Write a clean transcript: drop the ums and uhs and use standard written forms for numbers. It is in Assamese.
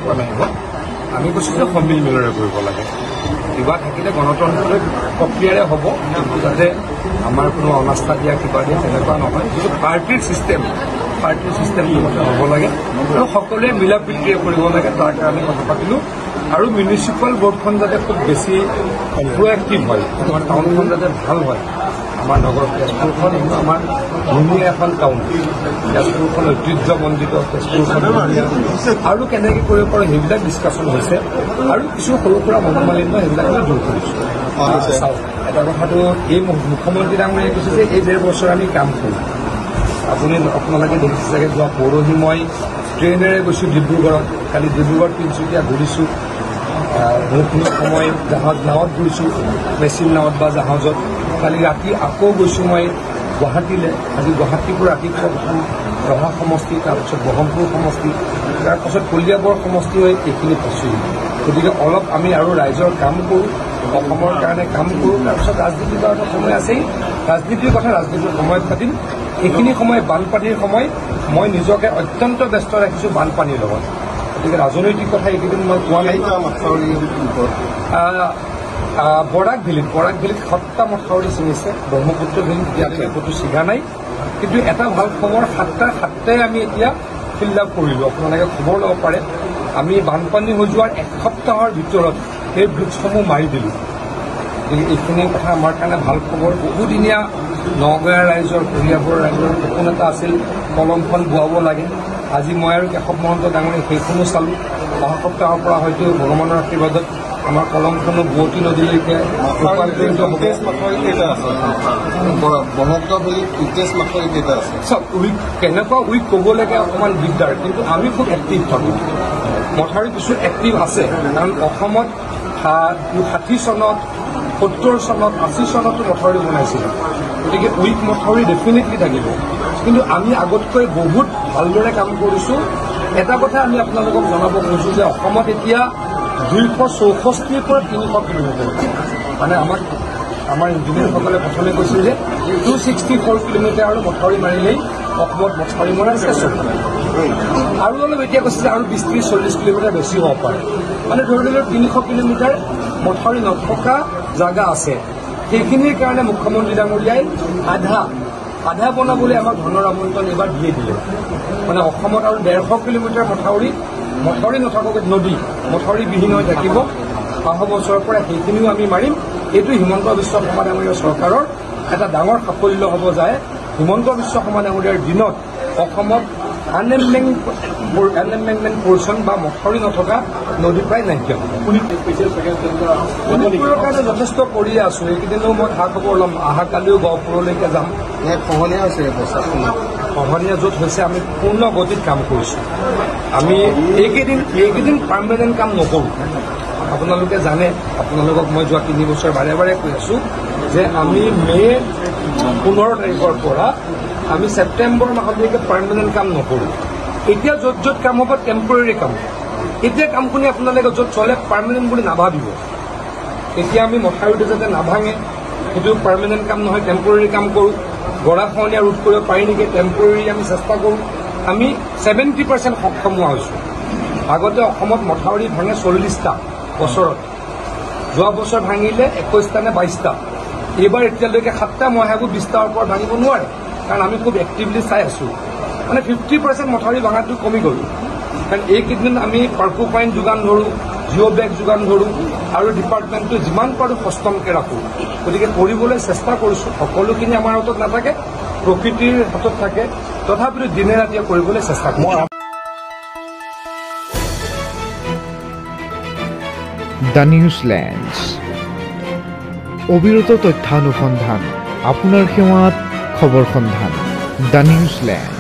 পৰা নাহিব আমি কৈছোঁ যে সমিল মিলৰে কৰিব লাগে কিবা থাকিলে গণতন্ত্ৰৰ প্ৰক্ৰিয়াৰে হ'ব যাতে আমাৰ কোনো অনাস্থা দিয়া কিবা দিয়া তেনেকুৱা নহয় কিন্তু পাৰ্টিৰ চিষ্টেমটো কথা হ'ব লাগে আৰু সকলোৱে মিলা প্ৰীতিৰে কৰিব লাগে তাৰ কাৰণে কথা পাতিলোঁ আৰু মিউনিচিপাল বৰ্ডখন যাতে খুব বেছি প্ৰ'এক্টিভ হয় আমাৰ টাউনখন যাতে ভাল হয় আমাৰ নগৰ তেজপুৰখন আমাৰ ধুনীয়া এখন টাউন তেজপুৰখন ঐতিহ্যমণ্ডিত তেজপুৰখন আৰু কেনেকৈ কৰিব পাৰোঁ সেইবিলাক ডিছকাশ্যন হৈছে আৰু কিছু সৰু সুৰা মনোমালিন্য সেইবিলাক আমি দূৰ কৰিছোঁ চাওক এটা কথাটো এই মুখ্যমন্ত্ৰী ডাঙৰীয়াই কৈছে যে এই 1.5 বছৰ আমি কাম কৰিম আপোনালোকে দেখিছে চাগে যোৱা পৰহি মই ট্ৰেইনেৰে গৈছোঁ ডিব্ৰুগড়ত কালি ডিব্ৰুগড় তিনিচুকীয়া ঘূৰিছোঁ বহুখিনি সময় নাৱত ঘূৰিছোঁ মেচিন নাৱত বা জাহাজত কালি ৰাতি আকৌ গৈছোঁ মই গুৱাহাটীলৈ আজি গুৱাহাটীৰ পৰা ৰাতিপুৱা প্ৰথম ৰহা সমষ্টি তাৰপিছত ব্ৰহ্মপুৰ সমষ্টি তাৰপাছত কলিয়াবৰ সমষ্টি হৈ এইখিনি পাইছোঁ গতিকে অলপ আমি আৰু ৰাইজৰ কাম কৰোঁ অসমৰ কাৰণে কাম কৰোঁ তাৰপিছত ৰাজনীতিৰ কাৰণে সময় আছেই ৰাজনীতিৰ কথা ৰাজনীতিৰ সময়ত পাতিম এইখিনি সময় বানপানীৰ সময় মই নিজকে অত্যন্ত ব্যস্ত ৰাখিছোঁ বানপানীৰ লগত গতিকে ৰাজনৈতিক কথা এইকেইদিন মই কোৱা নাই বৰাক ভেলীত 7টা মথাউৰি ছিঙিছে ব্ৰহ্মপুত্ৰ ভেলীত এতিয়ালৈকে ক'তো ছিগা নাই কিন্তু এটা ভাল খবৰ 7টাই আমি এতিয়া ফিল আপ কৰিলোঁ আপোনালোকে খবৰ ল'ব পাৰে আমি বানপানী হৈ যোৱাৰ 1 সপ্তাহৰ ভিতৰত সেই ব্ৰিজসমূহ মাৰি দিলোঁ এইখিনি কথা আমাৰ কাৰণে ভাল খবৰ বহুদিনীয়া নগঞা ৰাইজৰ কলিয়াবৰ ৰাইজৰ সপোন এটা আছিল কলমখন বোৱাব লাগে আজি মই আৰু কেশৱ মহন্ত ডাঙৰীয়া সেইখনো চালোঁ অহা সপ্তাহৰ পৰা হয়তো ভগৱানৰ আশীৰ্বাদত আমাৰ কলমখনো বুৱতী নদীলৈকে ৰূপান্তৰিত হ'ব চাওক কেনেকুৱা উইক ক'বলৈকে অকণমান দিগদাৰ কিন্তু আমি খুব এক্টিভ থাকোঁ মথাউৰি কিছু এক্টিভ আছে কাৰণ অসমত 60 চনত 70 চনত 80 চনতো মথাউৰি বনাইছিল গতিকে উইক মথাউৰি ডেফিনেটলি থাকিব কিন্তু আমি আগতকৈ বহুত ভালদৰে কাম কৰিছোঁ এটা কথা আমি আপোনালোকক জনাব কৈছোঁ যে অসমত এতিয়া 264 পৰা 300 কিলোমিটাৰ মানে আমাৰ ইঞ্জিনিয়াৰসকলে প্ৰথমে কৈছিল যে 264 কিলোমিটাৰ আৰু মথাউৰি মাৰিলেই অসমত মথাউৰি মৰা চেষ্টা আৰু অলপ এতিয়া কৈছে যে আৰু 20-40 কিলোমিটাৰ বেছি হ'ব পাৰে মানে ধৰি লওক 300 কিলোমিটাৰ মথাউৰি নথকা জাগা আছে সেইখিনিৰ কাৰণে মুখ্যমন্ত্ৰী ডাঙৰীয়াই আধা বনাবলৈ আমাক ধনৰ আমন্ত্ৰণ এইবাৰ দিয়ে দিলে মানে অসমত আৰু 150 কিলোমিটাৰ মথাউৰি নথকাকৈ নদী মথাউৰিবিহীন হৈ থাকিব 5 বছৰৰ পৰা সেইখিনিও আমি মাৰিম এইটো হিমন্ত বিশ্ব শৰ্মা ডাঙৰীয়াৰ চৰকাৰৰ এটা ডাঙৰ সাফল্য হ'ব যায় হিমন্ত বিশ্ব শৰ্মা ডাঙৰীয়াৰ দিনত অসমত আনএম্বেংকমেণ্ট পৰ্চন বা মথাউৰি নথকা নদী প্ৰায় নাইকিয়া শোণিতপুৰৰ কাৰণে যথেষ্ট কৰিয়ে আছোঁ এইকেইদিনো মই খা খবৰ ল'ম অহাকালিও গহপুৰলৈকে যাম খহনীয়া য'ত হৈছে আমি পূৰ্ণ গতিত কাম কৰিছোঁ আমি এইকেইদিন পাৰ্মানেণ্ট কাম নকৰোঁ আপোনালোকে জানে আপোনালোকক মই যোৱা 3 বছৰ বাৰে বাৰে কৈ আছোঁ যে আমি মে' 15 তাৰিখৰ পৰা আমি ছেপ্টেম্বৰ মাহলৈকে পাৰ্মানেণ্ট কাম নকৰোঁ এতিয়া য'ত কাম হ'ব টেম্পৰেৰী কাম এতিয়া কামখিনি আপোনালোকে য'ত চলে পাৰ্মানেণ্ট বুলি নাভাবিব এতিয়া আমি মথাউৰিটো যাতে নাভাঙে সেইটো পাৰ্মানেণ্ট কাম নহয় টেম্পৰেৰী কাম কৰোঁ গৰাখহনীয়া ৰোধ কৰিব পাৰি নেকি টেম্পৰেৰী আমি চেষ্টা কৰোঁ আমি 70% সক্ষম হোৱা হৈছোঁ আগতে অসমত মথাউৰি ভাঙে 40টা বছৰত যোৱা বছৰ ভাঙিলে 21টা নে 22টা এইবাৰ এতিয়ালৈকে 7টা মই ভাবোঁ 20টাৰ ওপৰত ভাঙিব নোৱাৰে কাৰণ আমি খুব এক্টিভলি চাই আছোঁ মানে 50% মথাউৰি ভাঙাটো কমি গ'ল কাৰণ এইকেইদিন আমি পাৰ্কোপাইন যোগান ধৰোঁ জিঅ' বেগ যোগান ধৰোঁ আৰু ডিপাৰ্টমেণ্টটো যিমান পাৰোঁ সষ্টমকৈ ৰাখোঁ গতিকে কৰিবলৈ চেষ্টা কৰিছোঁ সকলোখিনি আমাৰ হাতত নাথাকে প্ৰকৃতিৰ হাতত থাকে তথাপিতো দিনে ৰাতিয়ে কৰিবলৈ চেষ্টা কৰোঁ দ্য নিউজলেণ্ডছ অবিৰত তথ্যানুসন্ধান আপোনাৰ সেৱাত খবৰ সন্ধান দ্য নিউজলেণ্ড